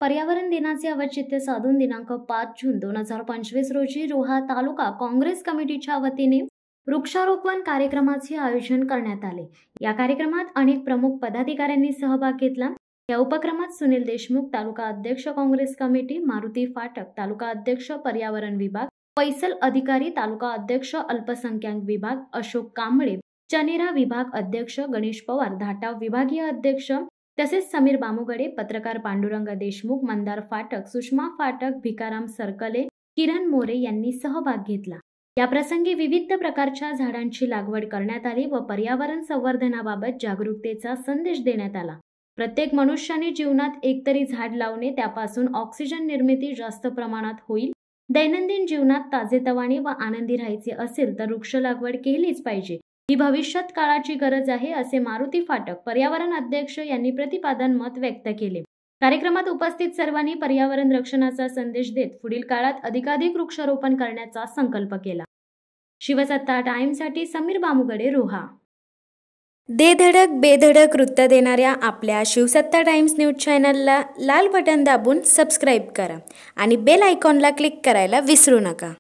पर्यावरण दिनाचे औचित्य साधून दिनांक 5 जून 2025 रोजी रोहा तालुका काँग्रेस कमिटीच्या वतीने वृक्षारोपण कार्यक्रमाचे आयोजन करण्यात आले। या कार्यक्रमात अनेक प्रमुख पदाधिकाऱ्यांनी सहभाग घेतला। या उपक्रमात सुनील देशमुख तालुका अध्यक्ष काँग्रेस कमिटी, मारुती फाटक तालुका अध्यक्ष पर्यावरण विभाग, फैसल अधिकारी तालुका अध्यक्ष अल्पसंख्याक विभाग, अशोक कांबळे चनेरा विभाग अध्यक्ष, गणेश पवार धाटाव विभागीय अध्यक्ष, तसेच समीर बामुगडे, पत्रकार पांडुरंग देशमुख, मंदार फाटक, सुषमा फाटक, भिकाराम सरकले, किरण मोरे यांनी सहभाग घेतला। या प्रसंगी विविध प्रकारच्या झाडांची लागवड करण्यात आली व पर्यावरण संवर्धनाबाबत जागरूकतेचा संदेश देण्यात आला। प्रत्येक मनुष्याने जीवनात एकतरी झाड लावणे, त्यापासून ऑक्सिजन निर्मिती जास्त प्रमाणात होईल। दैनंदिन जीवनात ताजेतवाने व आनंदी राहायचे असेल तर वृक्ष लागवड केलीच पाहिजे। ही भविष्यात काळाची गरज आहे, असे मारुती फाटक पर्यावरण अध्यक्ष यांनी प्रतिपादन मत व्यक्त केले। कार्यक्रमात उपस्थित सर्वांनी पर्यावरण रक्षणाचा संदेश देत पुढील काळात अधिकाधिक वृक्षारोपण करण्याचा संकल्प केला। शिवसत्ता टाइम्ससाठी समीर बामुगडे, रोहा। दे धडक बेधडक वृत्त देणाऱ्या आपल्या शिवसत्ता टाइम्स न्यूज चॅनलला लाल बटन दाबून सबस्क्राईब करा आणि बेल आयकॉनला क्लिक करायला विसरू नका।